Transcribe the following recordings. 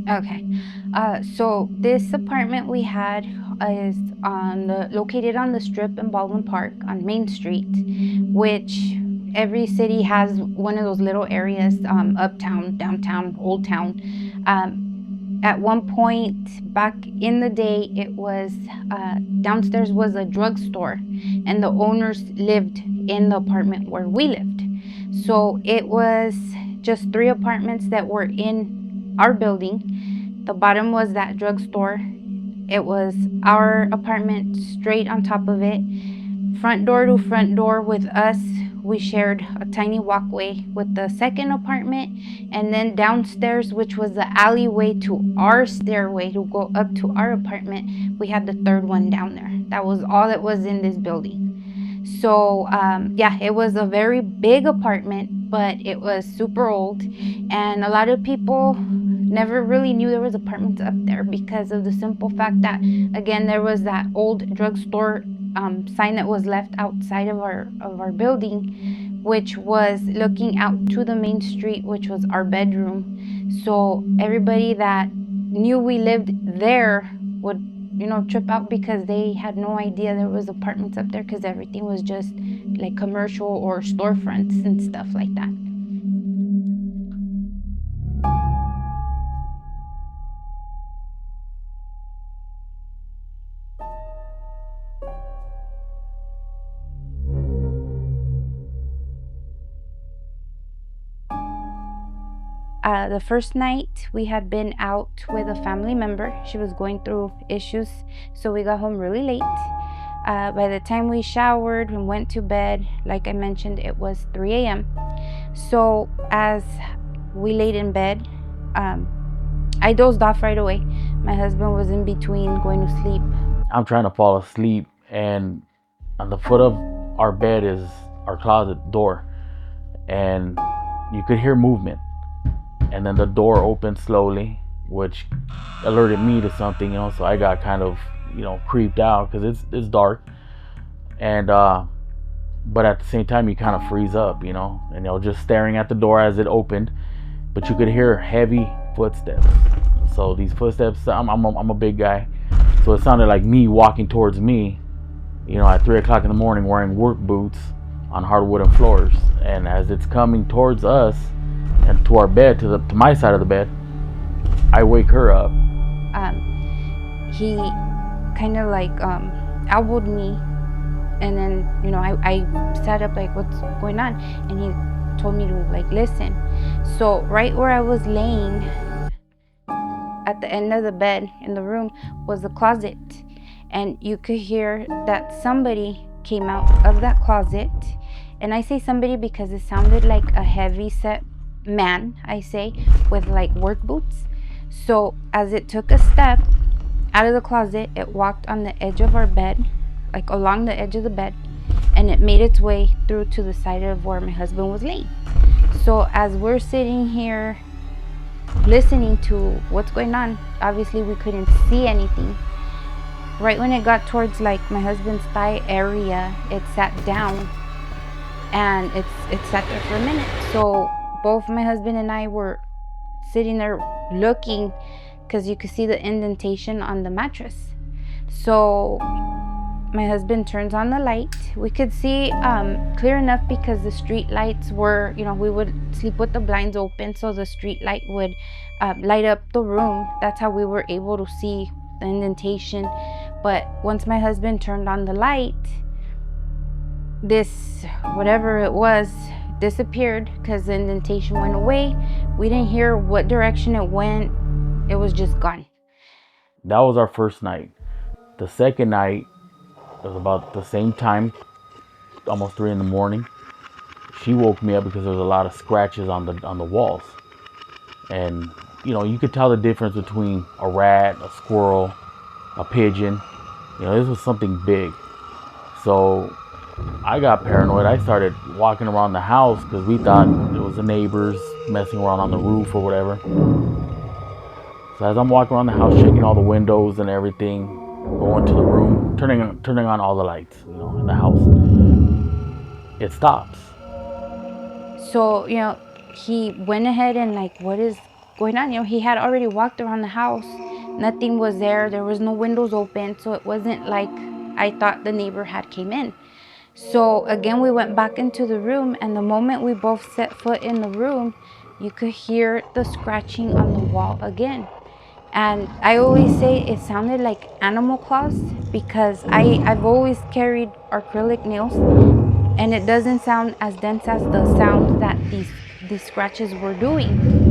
Okay. So this apartment we had is located on the Strip in Baldwin Park on Main Street, which every city has one of those little areas, uptown, downtown, old town. At one point back in the day, it was downstairs was a drugstore, and the owners lived in the apartment where we lived. So it was just three apartments that were in our building. The bottom was that drugstore. It was our apartment straight on top of it, front door to front door with us. We shared a tiny walkway with the second apartment, and then downstairs, which was the alleyway to our stairway to go up to our apartment, we had the third one down there. That was all that was in this building. So yeah, it was a very big apartment, but it was super old, and a lot of people never really knew there was apartments up there because of the simple fact that, again, there was that old drugstore sign that was left outside of our building, which was looking out to the main street, which was our bedroom. So everybody that knew we lived there would, trip out because they had no idea there was apartments up there, because everything was just like commercial or storefronts and stuff like that. The first night we had been out with a family member. She was going through issues, so we got home really late. By the time we showered and went to bed, like I mentioned, it was 3 a.m. So as we laid in bed, I dozed off right away. My husband was in between going to sleep. I'm trying to fall asleep, and on the foot of our bed is our closet door, and you could hear movement. And then the door opened slowly, which alerted me to something, so I got kind of, creeped out because it's dark. And but at the same time, you kind of freeze up, and just staring at the door as it opened. But you could hear heavy footsteps. So these footsteps, I'm a big guy, so it sounded like me walking towards me, at 3 o'clock in the morning, wearing work boots on hardwood floors. And as it's coming towards us and to our bed, to my side of the bed, I wake her up. He kind of like elbowed me, and then I sat up like, what's going on? And he told me to like listen. So right where I was laying at the end of the bed in the room was the closet, and you could hear that somebody came out of that closet. And I say somebody because it sounded like a heavy set man, I say, with like work boots. So as it took a step out of the closet, it walked on the edge of our bed, like along the edge of the bed, and it made its way through to the side of where my husband was laying. So as we're sitting here listening to what's going on, obviously we couldn't see anything. Right when it got towards like my husband's thigh area, it sat down, and it sat there for a minute. So both my husband and I were sitting there looking, because you could see the indentation on the mattress. So my husband turns on the light. We could see clear enough because the street lights were, we would sleep with the blinds open, so the street light would light up the room. That's how we were able to see the indentation. But once my husband turned on the light, this whatever it was disappeared because the indentation went away. We didn't hear what direction it went. It was just gone. That was our first night. The second night was about the same time, almost 3 in the morning. She woke me up because there was a lot of scratches on the walls, and you could tell the difference between a rat, a squirrel, a pigeon. This was something big. So I got paranoid. I started walking around the house because we thought it was the neighbors messing around on the roof or whatever. So as I'm walking around the house, checking all the windows and everything, going to the room, turning on all the lights, in the house, it stops. So he went ahead and like, what is going on. He had already walked around the house. Nothing was there. There was no windows open. So it wasn't like I thought the neighbor had came in. So again, we went back into the room, and the moment we both set foot in the room, you could hear the scratching on the wall again. And I always say it sounded like animal claws, because I've always carried acrylic nails, and it doesn't sound as dense as the sound that these scratches were doing.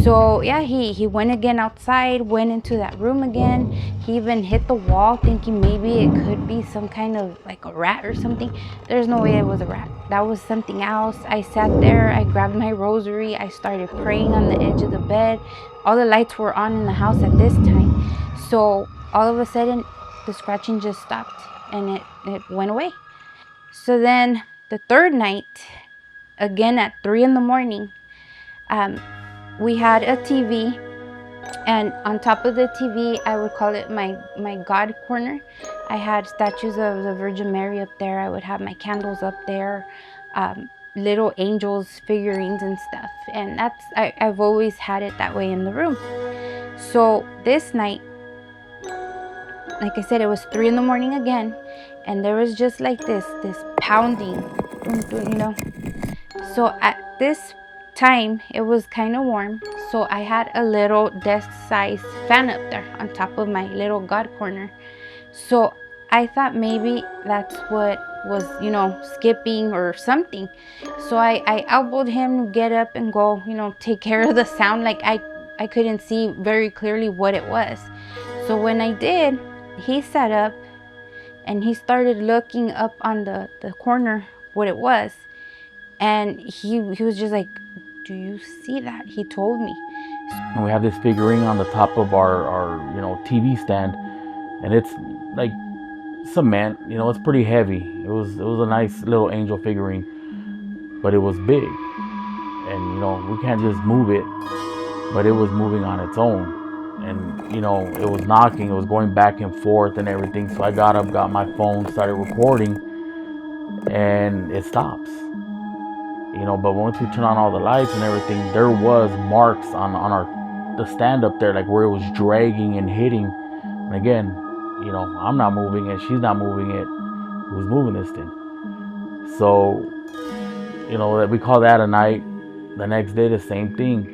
So yeah, he went again outside, went into that room again. He even hit the wall thinking maybe it could be some kind of like a rat or something. There's no way it was a rat. That was something else. I sat there, I grabbed my rosary, I started praying on the edge of the bed. All the lights were on in the house at this time. So all of a sudden the scratching just stopped, and it went away. So then the third night, again at 3 in the morning, we had a TV, and on top of the TV, I would call it my God corner. I had statues of the Virgin Mary up there. I would have my candles up there, little angels, figurines, and stuff. And I've always had it that way in the room. So this night, like I said, it was 3 in the morning again, and there was just like this pounding, So at this time, it was kind of warm, so I had a little desk-sized fan up there on top of my little God corner. So I thought maybe that's what was, skipping or something. So I elbowed him to get up and go, take care of the sound. Like I couldn't see very clearly what it was. So when I did, he sat up and he started looking up on the corner what it was. And he was just like, "Do you see that?" He told me. And we have this figurine on the top of our TV stand, and it's like cement. It's pretty heavy. It was a nice little angel figurine, but it was big, and we can't just move it, but it was moving on its own. And it was knocking, it was going back and forth and everything. So I got up, got my phone, started recording, and it stops. But once we turn on all the lights and everything, there was marks on the stand up there, like where it was dragging and hitting. And again, I'm not moving it, she's not moving it. Who's moving this thing? So, that we call that a night. The next day, the same thing.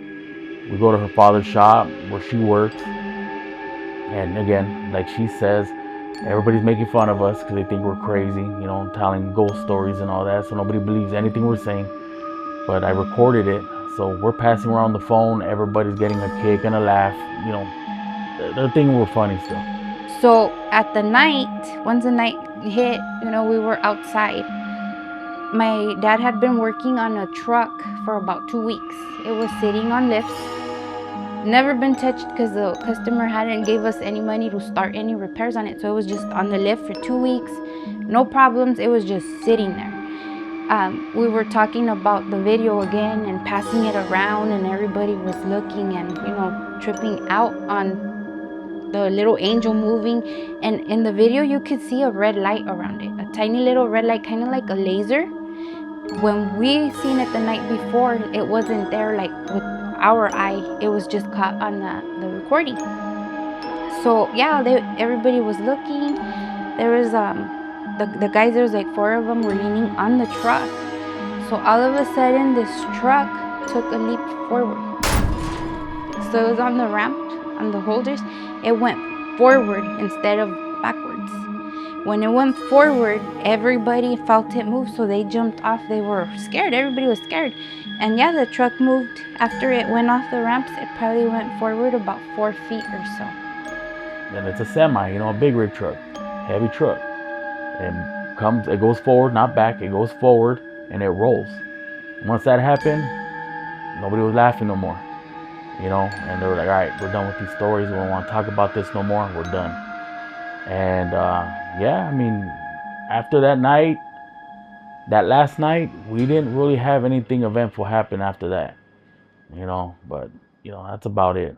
We go to her father's shop where she works, and again, like she says, everybody's making fun of us because they think we're crazy, telling ghost stories and all that. So nobody believes anything we're saying. But I recorded it, so we're passing around the phone. Everybody's getting a kick and a laugh. They're thinking we're funny still. So at the night, once the night hit, we were outside. My dad had been working on a truck for about 2 weeks. It was sitting on lifts, never been touched because the customer hadn't gave us any money to start any repairs on it. So it was just on the lift for 2 weeks, no problems. It was just sitting there. We were talking about the video again and passing it around, and everybody was looking and tripping out on the little angel moving. And in the video you could see a red light around it, a tiny little red light, kind of like a laser. When we seen it the night before, it wasn't there like with our eye. It was just caught on the recording. So yeah, everybody was looking. There was the guys, there was like 4 of them were leaning on the truck. So all of a sudden this truck took a leap forward. So it was on the ramp, on the holders. It went forward instead of backwards. When it went forward, everybody felt it move, so they jumped off. They were scared. Everybody was scared. And yeah, the truck moved. After it went off the ramps, it probably went forward about 4 feet or so. And it's a semi, a big rig truck, heavy truck. It goes forward, not back, it goes forward, and it rolls. Once that happened, nobody was laughing no more. And they were like, all right, we're done with these stories. We don't want to talk about this no more. We're done. And after that night, that last night, we didn't really have anything eventful happen after that. But that's about it.